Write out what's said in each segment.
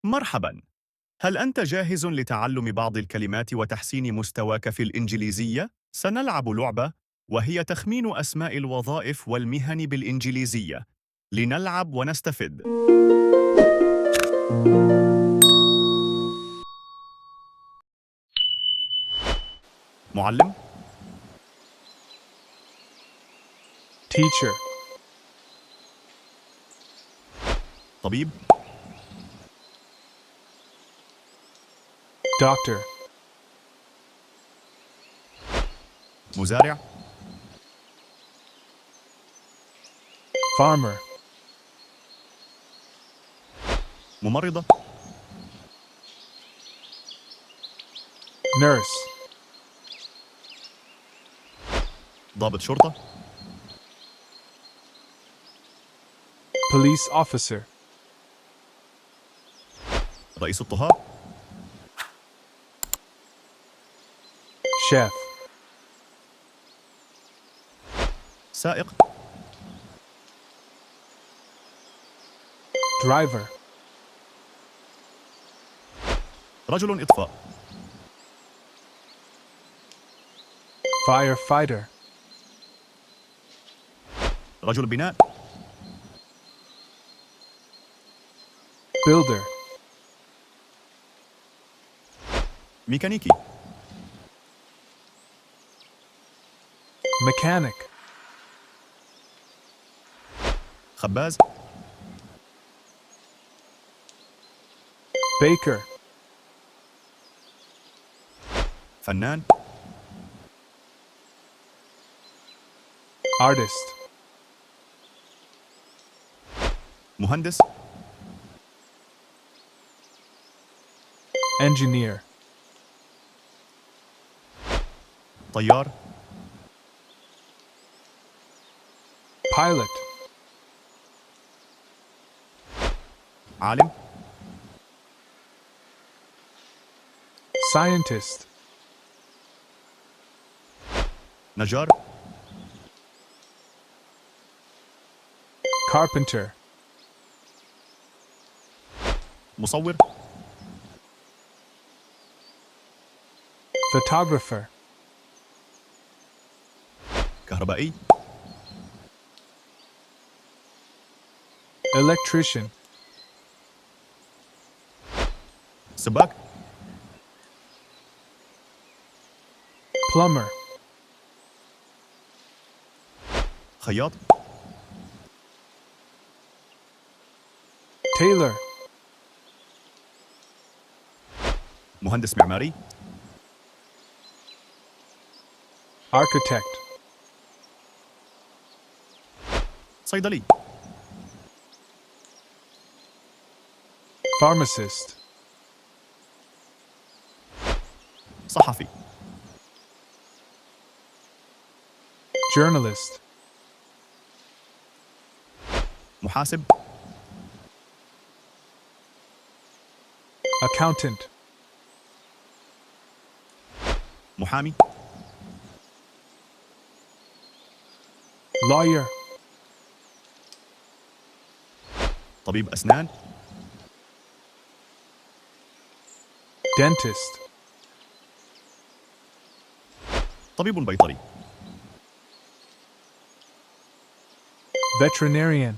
مرحباً. هل أنت جاهز لتعلم بعض الكلمات وتحسين مستواك في الإنجليزية؟ سنلعب لعبة وهي تخمين أسماء الوظائف والمهن بالإنجليزية. لنلعب ونستفد. معلم، teacher, طبيب، doctor, مزارع، farmer, ممرضة، nurse, ضابط شرطة، police officer, رئيس الطهاة، chef, سائق، driver, رجل إطفاء، firefighter, رجل بناء، builder, ميكانيكي، mechanic, خباز، baker, فنان، artist, مهندس، engineer, طيار، pilot, عالم، scientist, نجار، carpenter, مصور، photographer, كهربائي، electrician, سباك، plumber, خياط، tailor, مهندس معماري، architect, صيدلي، pharmacist, صحفي، journalist, محاسب، accountant, محامي، lawyer, طبيب أسنان، dentist, طبيب بيطري، veterinarian,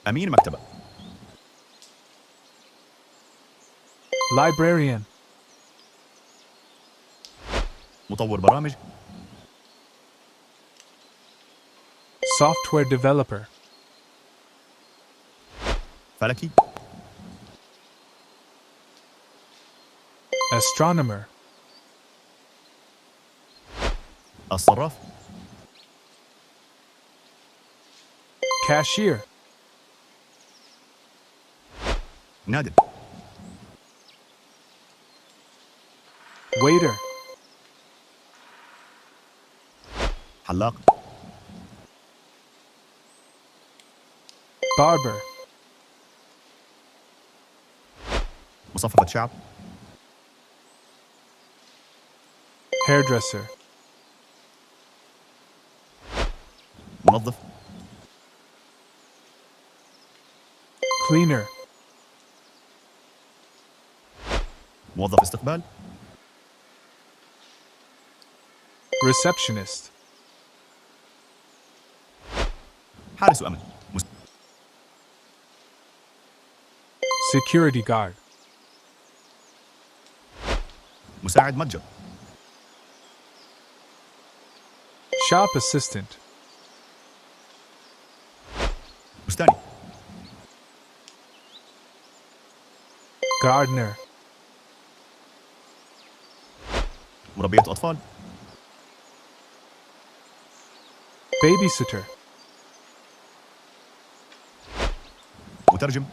أمين مكتبة، librarian, مطور برامج، software developer, فلكي، astronomer, الصراف، cashier, نادل، waiter, حلاق، barber, مصففة شعر، hairdresser, منظف، cleaner, موظف استقبال. receptionist, حارس أمن. security guard, مساعد متجر. shop assistant, بستاني. gardener, مربية أطفال. babysitter, مترجم.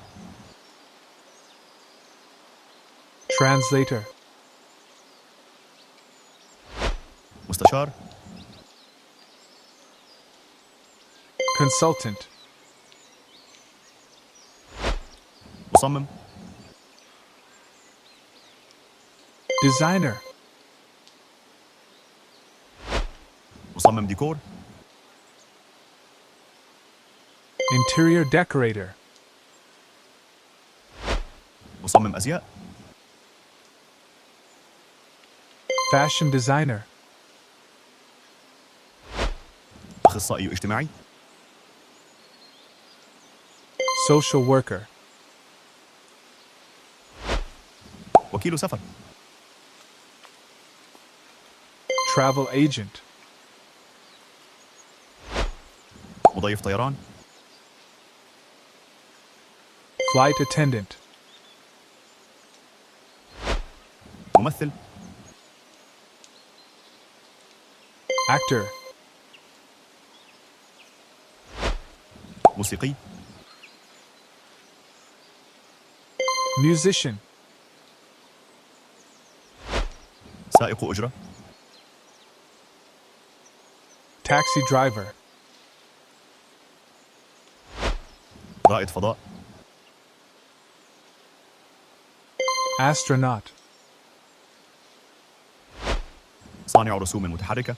translator, مستشار. consultant, مصمم. designer, مصمم ديكور. interior decorator, مصمم أزياء. fashion designer, أخصائي اجتماعي. social worker, وكيل سفر. travel agent, مضيف طيران. flight attendant, ممثل. actor, موسيقي. musician, سائق أجرة. taxi driver, رائد فضاء. astronaut, صانع رسوم متحركة.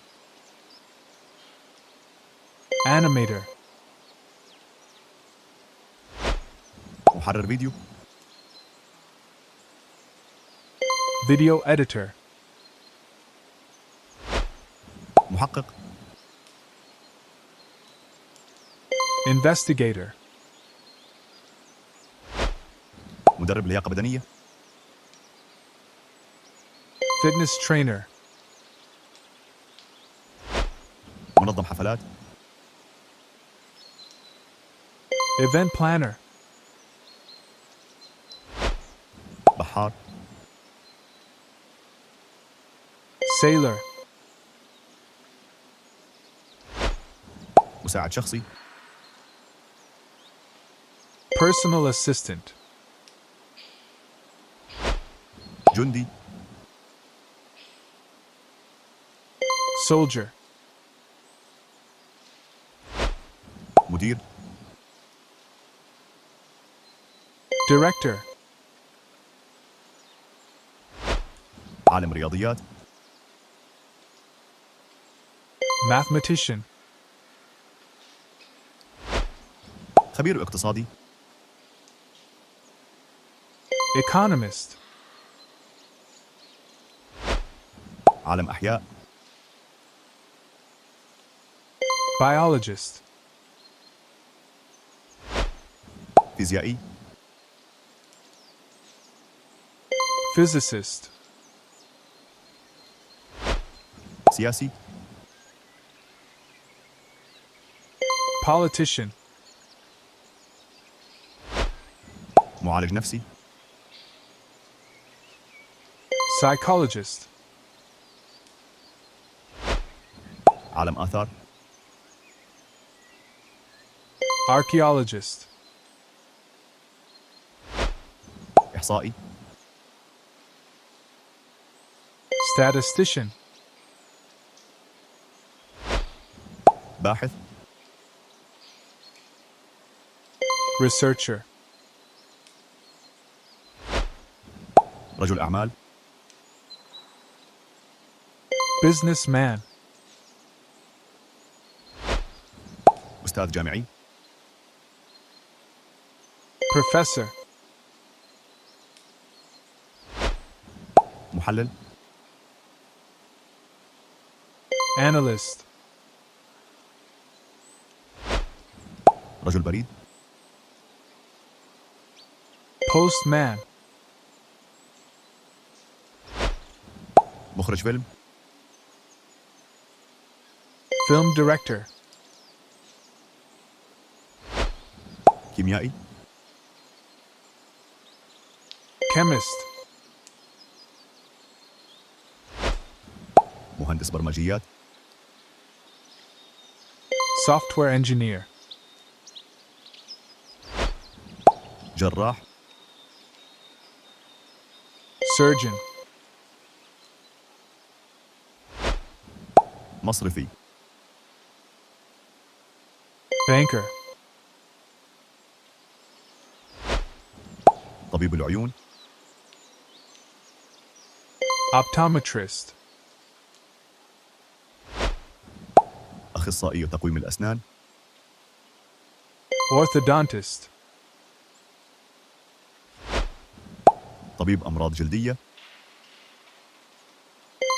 animator, محرر فيديو. video editor, محقق. investigator, مدرب لياقة بدنية. fitness trainer, منظم حفلات. event planner, بحار. sailor, مساعد شخصي. personal assistant, جندي. soldier, مدير. director, عالم رياضيات. mathematician, خبير اقتصادي. economist, عالم أحياء. biologist, فيزيائي. physicist, سياسي. politician, معالج نفسي. psychologist, عالم آثار. archaeologist, إحصائي. statistician, باحث. researcher, رجل أعمال. businessman, أستاذ جامعي. Professor. محلل. Analyst. رجل بريد. Postman. مخرج فيلم. Film director. كيميائي. Chemist. مهندس برمجيات. Software engineer. جراح. Surgeon. مصرفي. Banker. طبيب العيون. Optometrist. أخصائي تقويم الأسنان. Orthodontist. طبيب أمراض جلدية.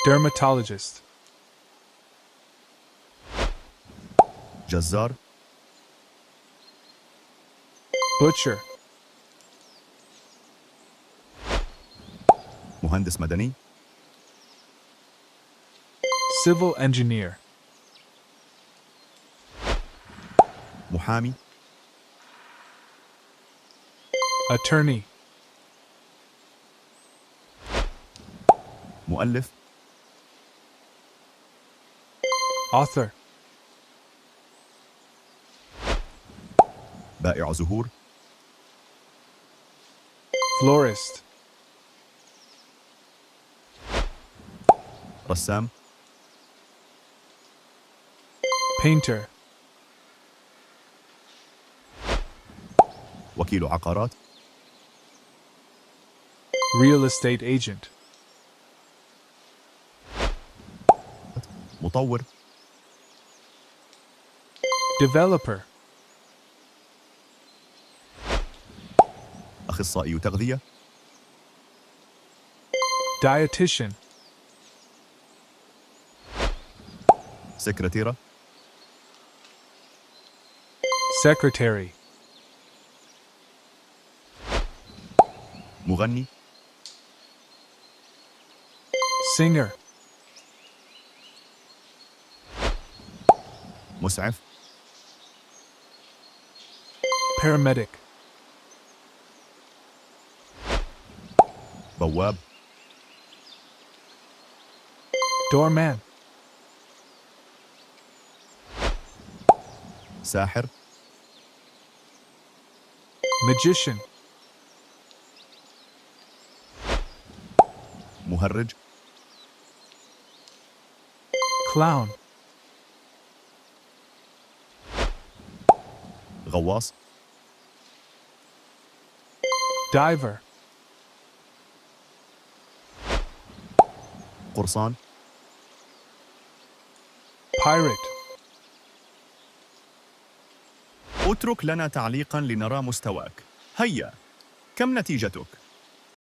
Dermatologist. جزار. Butcher. مهندس مدني. Civil engineer. محامي. Attorney. مؤلف. Author. بائع زهور. Florist. رسام. Painter. وكيل عقارات. Real estate agent. مطور. Developer. أخصائي تغذية. Dietitian. سكرتيرة. Secretary. مغني. Singer. مسعف. Paramedic. بواب. Doorman. ساحر. Magician. مهرج. Clown. غواص. Diver. قرصان. Pirate. اترك لنا تعليقا لنرى مستواك. هيا، كم نتيجتك؟